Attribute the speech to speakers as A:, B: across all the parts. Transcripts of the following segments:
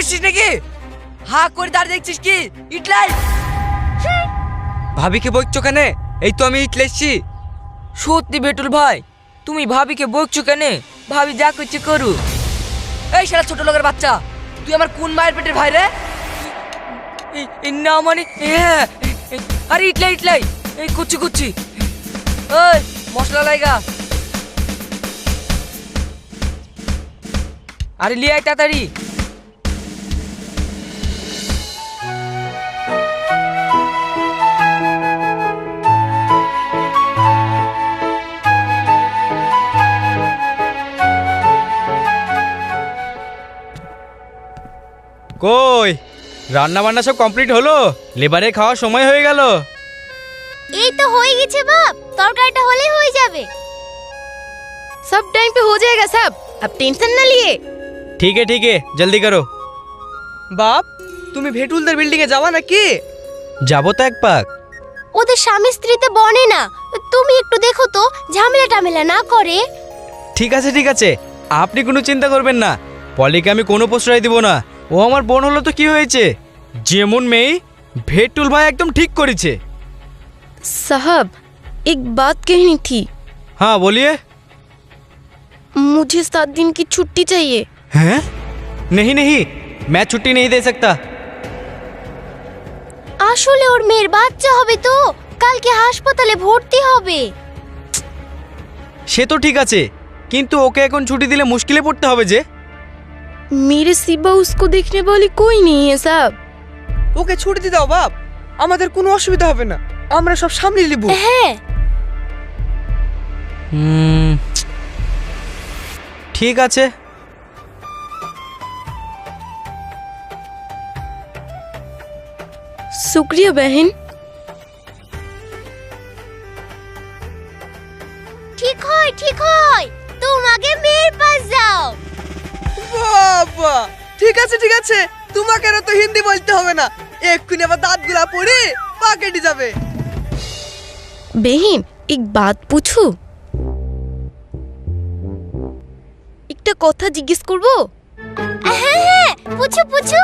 A: এসেছিস নাকি? হা করে দাঁড়িয়ে দেখছিস কি? ইটলাই ভাবিকে বকছো কেন? এই তো আমি ইটলে এসেছি। সত্যি বেটুল ভাই, তুমি ভাবিকে বকছো কেন? ভাবি যা করছে করু। এই শালা ছোট লোকের বাচ্চা, তুই আমার কোন মায়ের পেটের ভাই রে? না মানে আরে ইটলাই ইটলাই এই কুচি কুচি ওই মশলা লাইগা। আরে লিয়ে আয় তাড়াতাড়ি।
B: কই রান্না বান্না সব কমপ্লিট হলো? লেবারে খাওয়ার সময় হয়ে গেল।
C: এই তো হয়ে গেছে বাপ, তরকারিটা হলেই হয়ে যাবে। सब टाइम पे हो जाएगा सब, अब टेंशन ना लिए।
B: ঠিক है জলদি করো।
A: বাপ, তুমি ভেটুলদের বিল্ডিং এ যাবা নাকি?
B: যাবো তো এক পাক।
C: ওদের স্বামী স্ত্রীতে বনে না, তুমি একটু দেখো তো ঝামেলা টামেলা না করে।
B: ঠিক আছে আপনি কোনো চিন্তা করবেন না, পলিকে আমি কোনো প্রশ্রয় দিব না। ও আমার বোন হলো তো কি হয়েছে, যেমন মেয়ে ভেটুল ভাই একদম ঠিক করেছে।
D: साहब एक बात कहनी थी।
B: हाँ बोलिए।
D: मुझे 7 दिन की छुट्टी चाहिए।
B: हैं? नहीं मैं छुट्टी नहीं दे सकता।
C: আসলে ওর মেয়ের বাচ্চা হবে তো, কালকে হাসপাতালে ভর্তি হবে।
B: সে তো ঠিক আছে, কিন্তু ওকে এখন ছুটি দিলে মুশকিলে পড়তে হবে যে।
D: मेरे सिवा उसको देखने वाली कोई नहीं है साहब।
A: ওকে ছুটি দিয়ে দাও বাপ, আমাদের কোনো অসুবিধা হবে না, আমরা সব সামলে নিব।
C: হ্যাঁ
B: ঠিক আছে।
D: शुक्रिया बहन।
C: ঠিক হয়, তুমি আগে মেয়ের পাশ যাও।
A: বাবা ঠিক আছে, তোমাকে আর তো হিন্দি বলতে হবে না, এক্ষুনি আবার দাঁতগুলা পড়ে পা কেটে যাবে।
D: बहन एक बात पूछू? একটা কথা জিজ্ঞেস করব?
C: হ্যাঁ পুছো।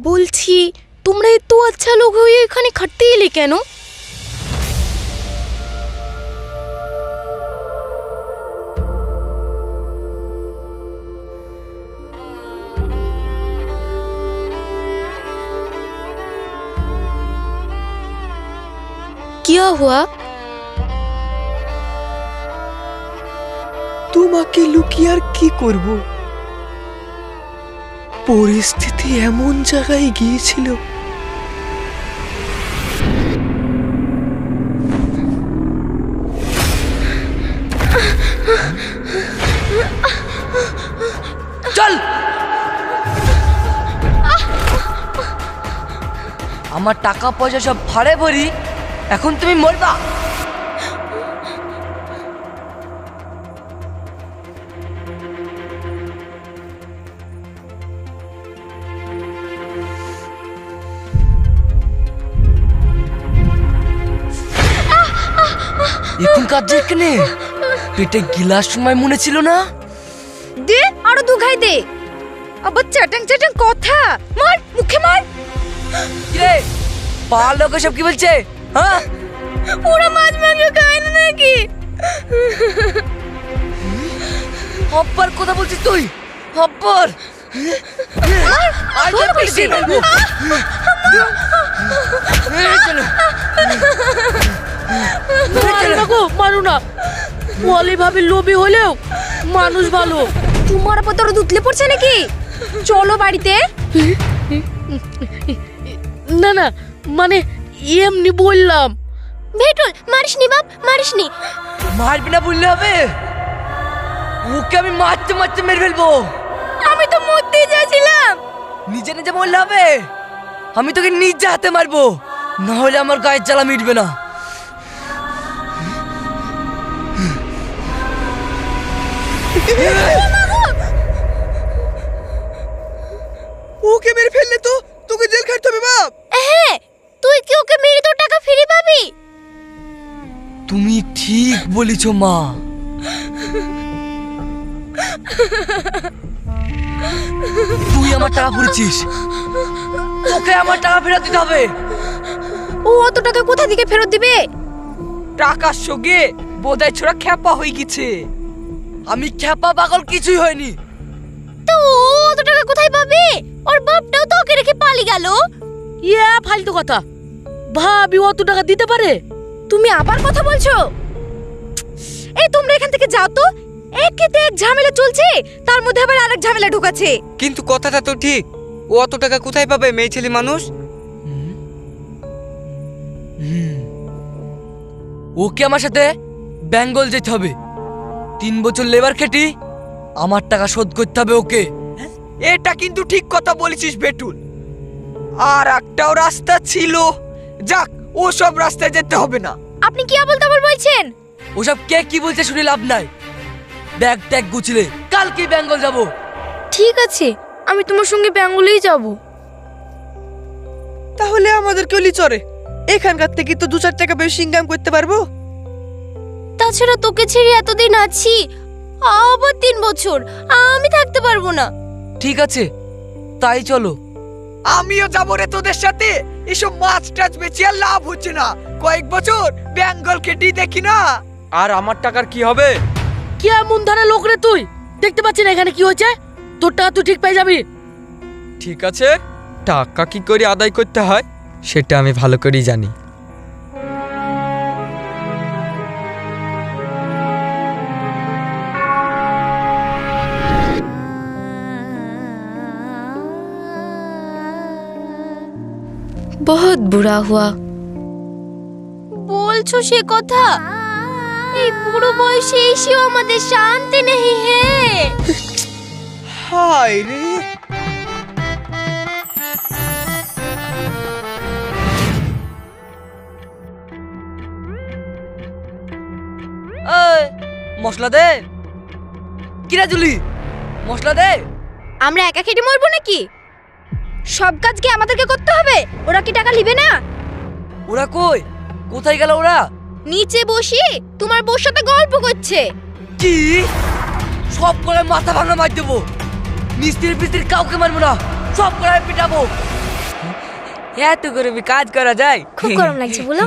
D: বলছি তোমরা এত আচ্ছা লোক হয়ে এখানে খাটতে এলে কেন? क्या हुआ?
A: তোমাকে লুকিয়ে আর কি করব, পরিস্থিতি এমন জায়গায় গিয়েছিল। চল, আমার টাকা পয়সা সব ফাড়ে ভরি, এখন তুমি মরবা। এখনকার যেখানে পেটে গিলাস সময় মনে ছিল না,
D: দে আরো দু খাই দে। আবার চাটাং কথা মার, মুখে মার।
A: কিরে পাড়ার লোক সব কি বলছে? হ্যাঁ
D: ওরা মাছ মাংস খায় না নাকি?
A: হব্বার কথা বলছিস তুই? হব্বার
D: মারু না, বলে ভাবে লোভী হলেও মানুষ ভালো। তোমার পর তোর দুতলে পড়ছে নাকি? চলো বাড়িতে। না মানে এমনি বললাম।
C: ভেটুল মারিসনি বাপ, মারিসনি।
A: মারবি না বললে হবে? ওকে আমি মারতে মেরে ফেলবো।
C: আমি তো মরতেই যাচ্ছিলাম।
A: নিজে বললে হবে? আমি তোকে নিজে হাতে মারবো, না হলে আমার গায়ের জ্বালা মিটবে না। ওকে মেরে ফেললে তো তোকে জেল খাটতে হবে বাপ।
C: হ্যাঁ, তুই কি ওকে মেরে তোর টাকা ফিরে পাবি?
A: তুমি ঠিক বলেছো মা। তুই আমার টাকা পুড়েছিস, তোকে আমার টাকা ফেরত দিতে হবে।
D: ও অত টাকা কোথা থেকে ফেরত দিবে?
A: টাকার সঙ্গে বোধাই ছোড়া খ্যাপা হয়ে গেছে। আমি খ্যাপা পাগল কিছুই হয়নি।
C: তো ও অত টাকা কোথায় পাবে? ওর বাপটাও তো ওকে রেখে পালিয়ে গেল।
D: ইয়া ফালতু কথা। ভাবি অত টাকা দিতে পারে? তুমি আবার কথা বলছো? এই তোমরা এখান থেকে যাও তো। একেতে এক ঝামেলা চলছে, তার মধ্যে আবার আরেক ঝামেলা ঢুকাচ্ছে।
E: কিন্তু কথাটা তো ঠিক, ও অত টাকা কোথায় পাবে মেয়ে ছেলে মানুষ?
A: ওকে আমার সাথে বেঙ্গল যেতে হবে। 3 বছর লেবার খেটি আমার টাকা শোধ করতে হবে ওকে।
E: এটা কিন্তু ঠিক কথা বলেছিস বেটুল। আর একটাও রাস্তা ছিল, যাক ও সব রাস্তায় যেতে হবে না।
C: আপনি কি আবল তাবল বলছেন?
A: ওসব কে কি বলছে শুনে লাভ নাই। ব্যাগ ট্যাগ গুছলে কালকে বেঙ্গল যাব।
D: ঠিক আছে, আমি তোমার সঙ্গে বেঙ্গলেই যাব।
F: তাহলে আমাদের কেউলি চরে, এখানকার থেকে তো 2-4 টাকা বেশি ইনকাম করতে পারবো।
C: তাছাড়া তোকে ছেড়ে এতদিন আছি, আবার 3 বছর আমি থাকতে পারবো না।
A: ঠিক আছে, তাই চলো।
E: আমিও যাবো রে তোদের সাথে। এসব মাছ টাছ বেচে আর লাভ হচ্ছে না। কয়েক বছর বেঙ্গল কেটে দেখি না।
B: আর আমার টাকার কি হবে?
D: কি এমন ধারা লোক রে তুই? দেখতে পাচ্ছি না এখানে কি হচ্ছে? তোর টাকা তুই ঠিক পেয়ে যাবি।
E: ঠিক আছে, টাকা কি করে আদায় করতে হয় সেটা আমি ভালো করেই জানি।
C: বহুত বুড়া হুয়া। বলছো সে কথা? এই বুড়ো বয়সে এসেও আমাদের শান্তি নেই হে।
F: হায় রে,
A: এই মশলা দে। কিরা জুলি, মশলা দে।
C: আমরা একা খেটে মরবো নাকি? সব কাজ কি আমাদেরকে করতে হবে? ওরা কি টাকা নিবে না?
A: ওরা কই? কোথায় গেল ওরা?
C: নিচে বসি তোমার বউর সাথে গল্প করছে।
A: কি? সব করে মাথা ভাঙা মার দেবো। মিস্ত্রি ফিস্ত্রি কাউকে মারবো না, সব করে পিটাবো। এত করে কাজ করা যায়?
C: খুব গরম লাগছে বলো।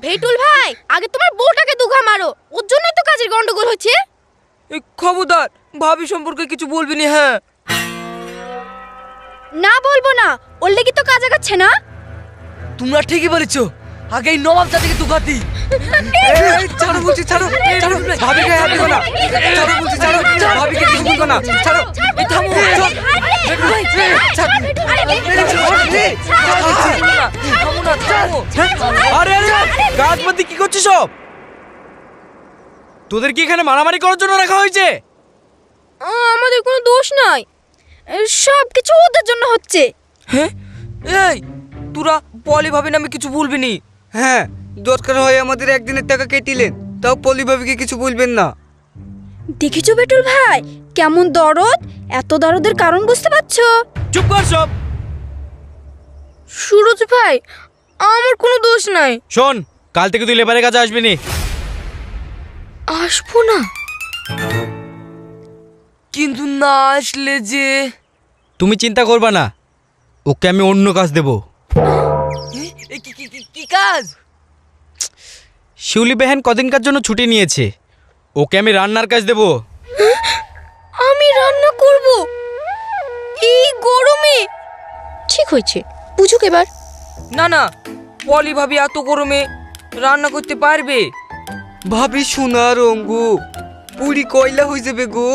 C: ভেটুল ভাই, আগে তোমার বউটাকে দুঘা মারো, ওর জন্যই তো কাজের গন্ডগোল হচ্ছে।
A: খবরদার ভাবি সম্পর্কে কিছু বলবি না। হ্যাঁ
C: না বলবো না, ওর লেগে তো কাজ আগাচ্ছে না।
A: তোমরা ঠিকই বলেছো, আগে এই নবাব চাচাকে দুঘাতি।
E: ছাড়ো বলছি, ছাড়ো ছাড়ো, ভাবিকে হাত দিও না। ছাড়ো বলছি, ছাড়ো, ভাবিকে কিছু বলবো না। ছাড়ো,
A: এই থামো, চল। বেটু ভাই, ছাড়। থামো না, থামো।
B: আরে আরে গাছপাতি কি করছিস সব? তোদের কি এখানে মারামারি করার জন্য রাখা হয়েছে?
C: আমাদের কোনো দোষ নাই, সব কিছু ওদের জন্য হচ্ছে।
A: হ্যাঁ এই তোরা পলি ভাবি নামে কিছু বলবি নি।
E: হ্যাঁ, দরকার হয় আমাদের একদিনের টাকা কেটিলেন, তাও পলি ভাবিকে কিছু বলবেন না।
C: দেখেছো বেটুল ভাই কেমন দরদ? এত দরদের কারণ বুঝতে পারছো?
B: চুপ কর সব।
D: সুরজ ভাই, আমার কোনো দোষ নাই।
B: শোন, কাল থেকে তুই লেবারের কাছে আসবি নি।
D: আসবো না?
A: কিন্তু না আসলে যে।
B: তুমি চিন্তা করবা না, ওকে আমি অন্য কাজ দেব।
A: কি কাজ?
B: শিউলি বেহেন কদিনকার জন্য ছুটি নিয়েছে, ওকে আমি রান্নার কাজ দেব।
C: আমি রান্না করব এই গরমে? ঠিক হয়েছে, বুঝুক এবার।
A: না না, পলি ভাবি এত গরমে রান্না করতে পারবে?
E: ভাবি সোনার অঙ্গু পুরি কয়লা হয়ে যাবে গো।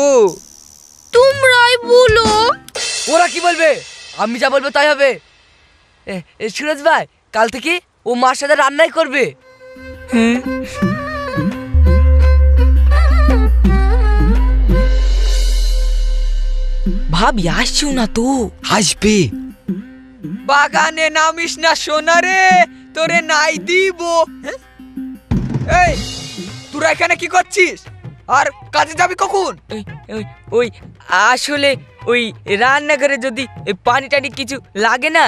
C: তোমরাই বলো।
A: ওরা কি বলবে? আমি যা বলবো তাই হবে। সুরজ ভাই, কাল থেকে ও মার সাথে রান্নাই করবে। ভাবি আসছিও না তো?
E: আসবে। বাগানে নামিস না সোনা রে, তোরে নাই দিব। এই তোরা এখানে কি করছিস আর কাজে যাবি কখন?
A: ওই আসলে ওই রান্নাঘরে যদি পানি টানি কিছু লাগে না,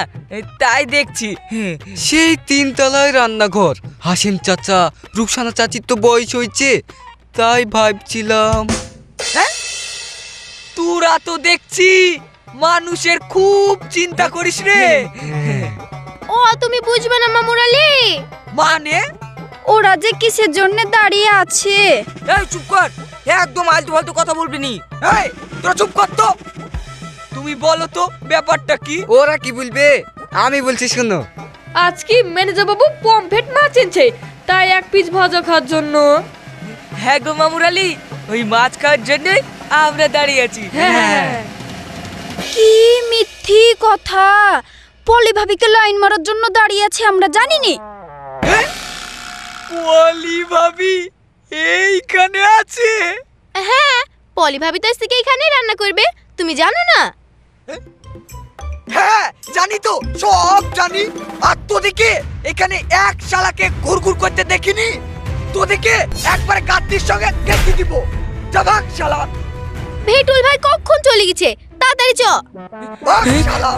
A: তাই দেখছি।
G: সেই 3 তলায় রান্নাঘর। হাসিম চাচা, রুকসানা চাচির তো বয়স হয়েছে, তাই ভাবছিলাম।
E: তোরা তো দেখছি মানুষের খুব চিন্তা করিস রে।
C: ও তুমি বুঝবে না মামুরালি,
E: মানে
C: ওরা যে কিসের জন্য দাঁড়িয়ে আছে।
A: এই চুপ কর, একদম আলতু ফালতু কথা বলবি নি।
E: এই তোরা চুপ কর তো। তুমি বলো তো ব্যাপারটা কি?
G: ওরা কি বলবে, আমি বলছি শোনো।
D: আজকে ম্যানেজার বাবু পমফ্রেট মাছ এনেছে, তাই 1 পিস ভাজা খাওয়ার জন্য।
A: হ্যাঁ গো মামুর আলী, ওই মাছ খাওয়ার জন্য আমরা দাঁড়িয়ে আছি।
D: হ্যাঁ।
C: কি মিথ্যি কথা, পলি ভাবিকে লাইন মারার জন্য দাঁড়িয়ে আছে আমরা জানিনি।
E: পলি ভাবি এইখানে আছে?
C: হ্যাঁ, পলি ভাবি তো আজকে এখানেই রান্না করবে, তুমি জানো না?
E: হ্যাঁ জানি তো, সব জানি। আর তোদেরকে এখানে এক শালাকে ঘুরঘুর করতে দেখিনি। তোদেরকে একবারে গাদ্দির সঙ্গে গেঁথে দিব। যা ভাগ শালা,
C: ভেটুল ভাই কখন চলে গেছে, তাড়াতাড়ি চ।
E: ভাগ শালা।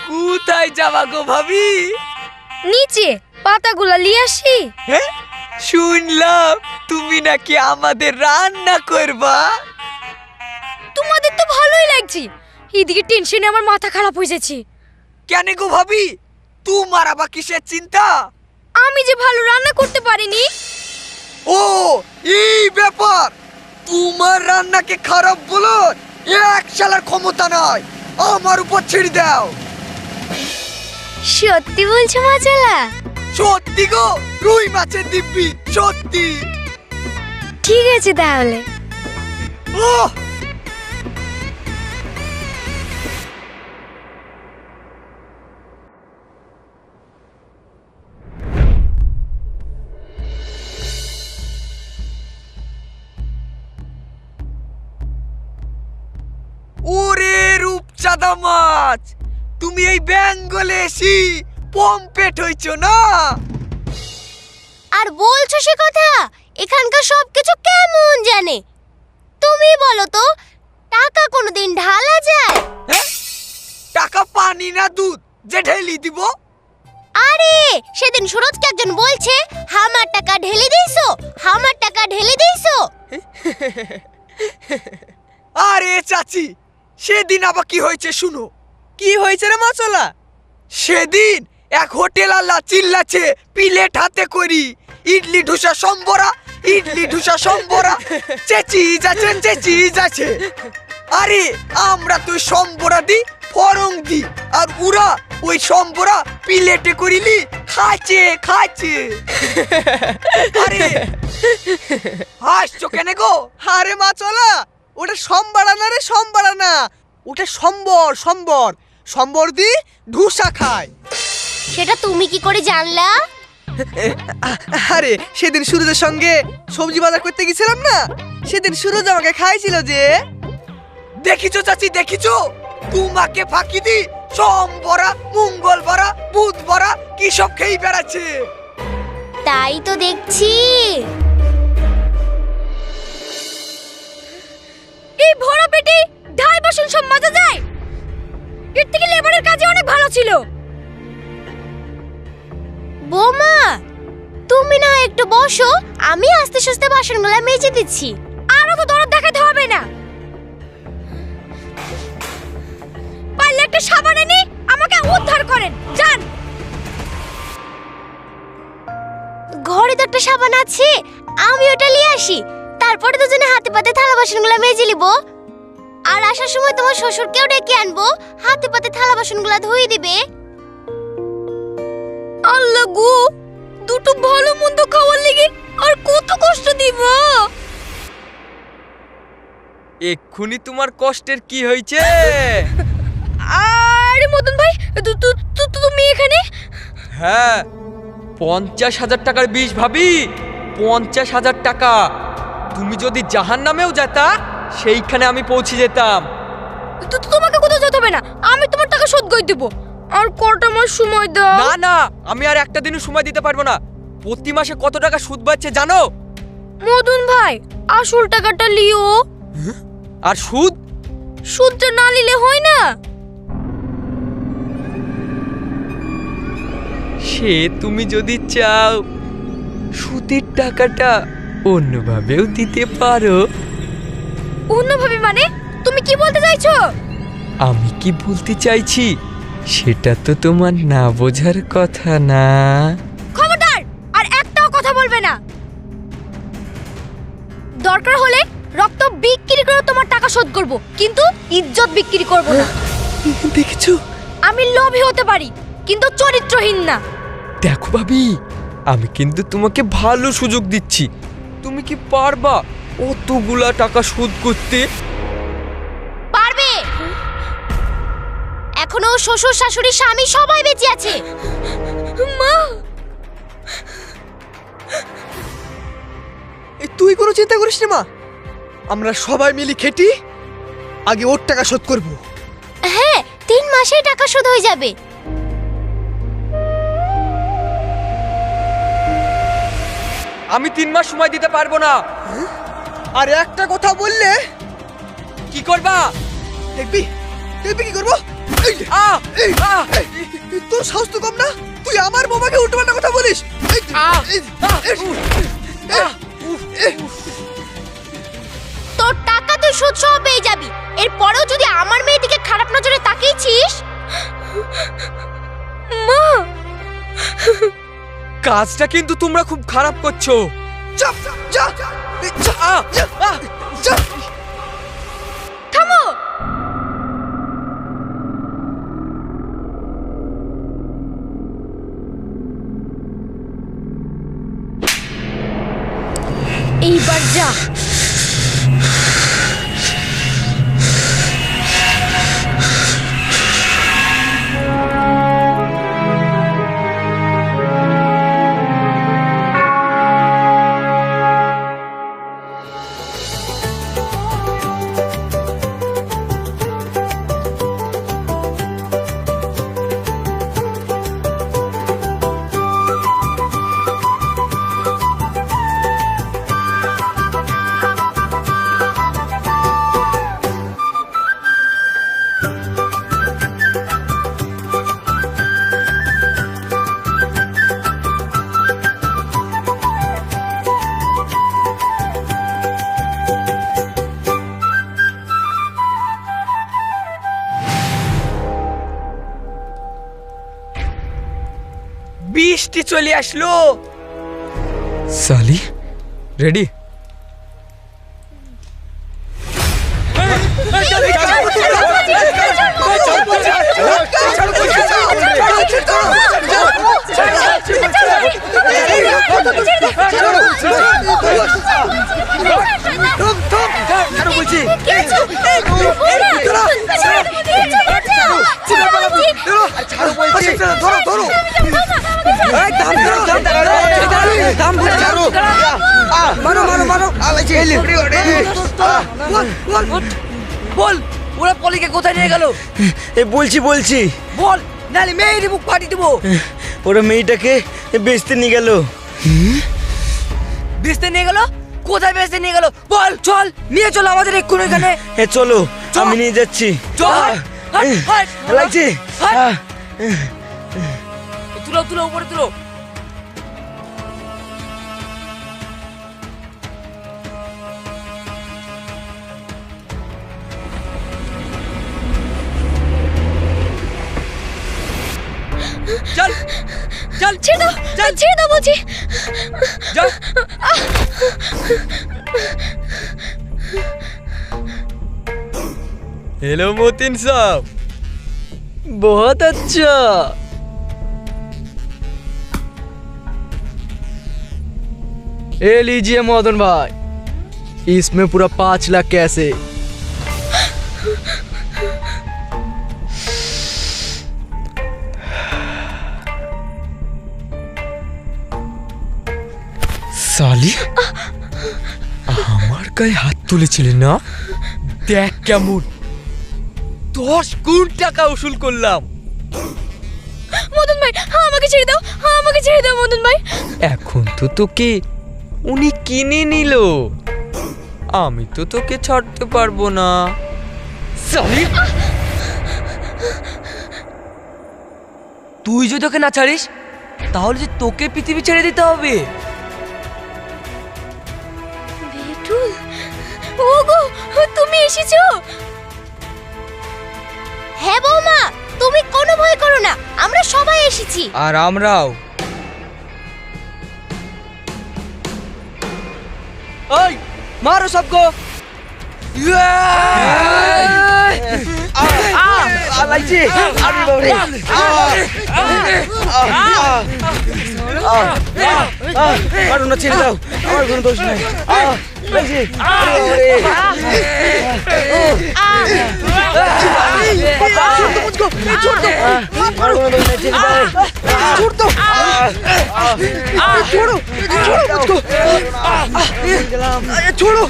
E: কোথায় যাবা গো ভাবি?
C: নিচে পাতাগুলা নিয়ে আসি।
E: হ্যাঁ, শুনলাম তুমি নাকি আমাদের রান্না করবা।
C: তোমাদের তো ভালোই লাগছে, এদিকে টেনশনে আমার মাথা খারাপ হয়ে যাচ্ছে।
E: কেন গো ভাবি, তোমার আবার কিসের চিন্তা?
C: আমি যে ভালো রান্না করতে পারিনি।
E: ও এই ব্যাপার, তোমার রান্নাকে খারাপ বলো এক শালার ক্ষমতা নাই। আমার উপর ছেড়ে দাও।
C: সত্যি বলছো মাচালা?
E: সত্যি গো, রুই মাছের দিব্যি, সত্যি।
C: ঠিক আছে তাহলে।
E: ওহ, ওরে রূপচাঁদা মাছ, তুমি এই বেঙ্গলে এসি পম্পেট হইছো না?
C: আর বলছো সে কথা, এখানকার সবকিছু কেমন জানে। তুমি বলো তো, টাকা কোনোদিন ঢালা যায়?
E: হ্যাঁ? টাকা পানি না দুধ যে ঢেলি দিব?
C: আরে সেদিন সুরজকে একজন বলছে, আমার টাকা ঢেলে দিয়েছো, আমার টাকা ঢেলে দিয়েছো।
E: আরে চাচি, সেদিন আবার কি হয়েছে শুনো।
F: কি হয়েছে রে মাছলা?
E: সেদিন এক হোটেল আল্লাহ চিল্লাছে প্লেট হাতে করি, ইডলি ঢুসা সম্বরা, ইডলি ঢুসা সম্বরা, চেঁচি যাচ্ছে। আরে আমরা তো সম্বরা দি, ফরং দি, আর উরা ওই সম্বরা প্লেটে করিলি খাচ্ছে। আরে হাসছো কেন গো?
F: আরে মাছলা, ওটা সম্বারা না রে, সম্বারা না, ওটা সম্বর দি ঢুসা খায়।
C: সেটা তুমি কি করে জানলা?
F: আরে সেদিন সুরজের সঙ্গে সবজি বাজার করতে গেছিলাম না, সেদিন সুরজ আমাকে খাইছিল যে।
E: দেখিছো চাচি, দেখিছো, তোমাকে ফাঁকি দি সোমবরা, মঙ্গলবরা, বুধবরা কি সব খেয়ে বেড়াচ্ছে।
C: তাই তো দেখছি। এই ভরা পেটে ঢাই বাসন সব মাজা যায়? এর থেকে লেবারের কাজে অনেক ভালো ছিল। বোমা, তুমি না একটু বসো, আমি আস্তে আস্তে বাসনগুলো মেজে দিচ্ছি। আর তো দরদ দেখাতে হবে না। পারলে একটা সাবান এনে আমাকে উদ্ধার করেন, যান। ঘরে তো একটা সাবান আছে, আমি ওটা নিয়ে আসি, তারপরে দুজনে হাতে পাতে থালা বাসনগুলো মেজে নিব। আর আসার সময় তোমার শ্বশুরকেও ডেকে আনবো, হাতে পাতে থালা বাসনগুলো ধুয়ে দিবে। আল্লাহ গো, দুটো ভালো মন্দ খাওয়ার লেগে আর কত কষ্ট দিব।
G: এক্ষুনি তোমার কষ্টের কি হয়েছে?
C: আরে মদন ভাই, তুমি এখানে?
G: হ্যাঁ, 50,000 টাকার বিষ ভাবি, 50,000 টাকা। তুমি যদি জাহান্নামেও যেতা সেইখানে আমি পৌঁছে যেতাম।
D: তোমাকে কোথাও যেতে হবে না, আমি তোমার টাকা শোধ করে দেব। আর কটা মাস সময় দাও।
G: না না, আমি আর একটা দিনও সময় দিতে পারবো না। প্রতি মাসে কত টাকা সুদ পাচ্ছে জানো?
D: মদন ভাই, আসল টাকাটা লিও।
G: আর সুদ?
D: সুদটা না নিলে হয় না।
G: সে তুমি যদি চাও সুদের টাকাটা অন্যভাবেও দিতে পারো।
D: অন্যভাবে মানে? তুমি কি বলতে চাইছো?
G: আমি কি বলতে চাইছি সেটা তো তোমার না বোঝার কথা না।
D: খবরদার, আর একটাও কথা বলবে না। দরকার হলে রক্ত বিক্রি করে তোমার টাকা শোধ করব, কিন্তু ইজ্জত বিক্রি করব না।
G: দেখেছো?
D: আমি লোভী হতে পারি, কিন্তু চরিত্রহীন না।
G: দেখো ভাবি, আমি কিন্তু তোমাকে ভালো সুযোগ দিচ্ছি। তুমি কি পারবা অতগুলা টাকা শোধ করতে?
C: পারবে। এখনো শ্বশুর শাশুড়ি স্বামী সবাই বেঁচে আছে।
D: মা,
F: তুই কোনো চিন্তা করিস না মা, আমরা সবাই মিলে খেটি আগে ওর টাকা শোধ করব।
C: হ্যাঁ, 3 মাসেই টাকা শোধ হয়ে যাবে।
G: আমি 3 মাস সময় দিতে পারবো না।
F: আর একটা কথা বললে
G: কি করবা?
F: দেখবি দেখবি কি করবো। এই,
G: আহ!
F: এই,
G: আহ!
F: এই, তোর সাহস তো কম না, তুই আমার বোমাকে উল্টোপাল্টা কথা বলিস। এই,
G: আহ!
F: এই,
G: আহ!
F: এই, এই,
C: তোর টাকা তুই সুদ সহ পেয়ে যাবি। এরপরেও যদি আমার মেয়ের দিকে খারাপ নজরে তাকিয়েছিস।
D: মা,
G: কাজটা কিন্তু তোমরা খুব খারাপ করছো।
F: যা, যা, এই, যা,
G: আহ!
F: যা,
G: আহ!
F: যা।
D: থামো। এইবার যা।
G: বৃষ্টি চলে আসলো। সালি রেডি?
F: ধরো ধরো। মারো মারো মারো।
A: বল, ওরা পলিকে কোথায় নিয়ে গেল?
B: বলছি
A: বল, নালে মেয়ের মুখ ফাটি দেবো।
B: ওরা মেয়েটাকে বেচতে নিয়ে গেল।
A: বেচতে নিয়ে গেল? কোথায় বেচতে নিয়ে গেল? বল, চল নিয়ে চল আমাদের এক্ষুনি এখানে।
B: চলো, আমি নিয়ে যাচ্ছি।
A: চল।
B: লাগছে।
A: তুলো তুলো, উপরে তুলো। চল চল,
D: ছেড়ে দাও, ছেড়ে দাও বলছি।
A: চল।
G: हेलो मोतिन साहब,
B: बहुत अच्छा। ये लीजिए मदन भाई, इसमें पूरा 5 लाख कैसे।
G: साली গায়ে হাত তুলেছিলি না? দেখ কেমন 10 গুণ টাকা উসুল করলাম।
D: মদন ভাই আমাকে ছেড়ে দাও, আমাকে ছেড়ে দাও মদন ভাই।
G: এখন তো তোকে উনি কিনে নিল, আমি তো তোকে ছাড়তে পারবো না। সালিম,
A: তুই যদি ওকে না ছাড়িস তাহলে যে তোকে পৃথিবী ছেড়ে দিতে হবে।
D: বেটুল, ওগো তুমি এসেছো?
C: হ্যাঁ বৌমা, তুমি কোনো ভয় করো না, আমরা সবাই এসেছি।
G: আর আমরাও।
B: ওই মারো সবকো। আলাইছি আমি বাবরে। মারো না, ছেড়ে দাও, আমার কোনো দোষ নাই। লাইছি छोड़ दो, छोड़ दो, छोड़ो, छोड़ो मुझको, छोड़ो,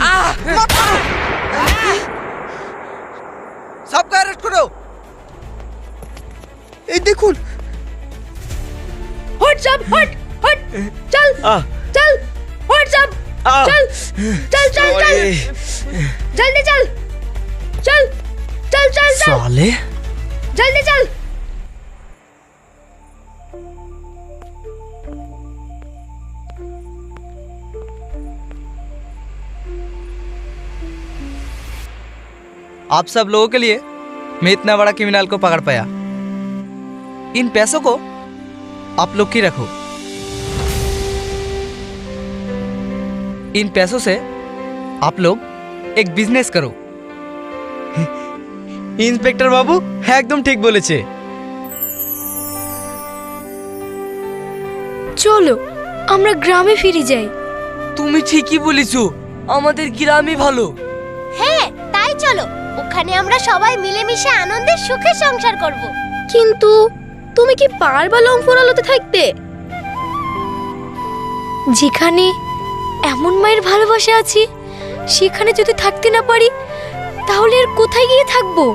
F: सबका अरेस्ट करो। এই দেখুন,
D: हट सब, हट हट, चल चल, हट सब, चल चल चल चल, जल्दी चल, चल चल चल चल,
B: साले
D: जल्दी चल।
B: आप सब लोगों के लिए मैं इतना बड़ा क्रिमिनल को पकड़ पाया। इन पैसों को आप लोग की रखो। इन पैसों से आप लोग एक बिजनेस करो। ইন্সপেক্টর বাবু একদম ঠিক বলেছে।
D: চলো আমরা গ্রামে ফিরে যাই।
A: তুমি ঠিকই বলেছো, আমাদের গ্রামই ভালো।
C: হ্যাঁ তাই চলো, ওখানে আমরা সবাই মিলেমিশে আনন্দে সুখে সংসার করব।
D: কিন্তু তুমি কি পারবা লংফর আলোতে থাকতে, যেখানে এমন মায়ের ভালোবাসা আছে? সেখানে যদি থাকতে না পারি তাহলে আর কোথায় গিয়ে থাকবো?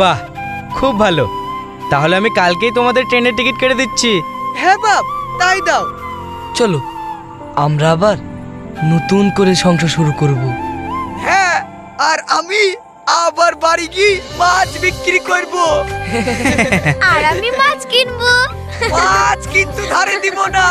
B: বাহ, খুব ভালো। তাহলে আমি কালকেই তোমাদের ট্রেনের টিকিট কেটে দিচ্ছি।
F: হ্যাঁ বাপ, তাই দাও।
A: চলো আমরা আবার নতুন করে সংসার শুরু করব।
E: হ্যাঁ, আর আমি আবার বাড়ি গিয়ে মাছ বিক্রি করব।
C: আর আমি মাছ কিনবো।
E: মাছ কিন্তু ধারে দিব না।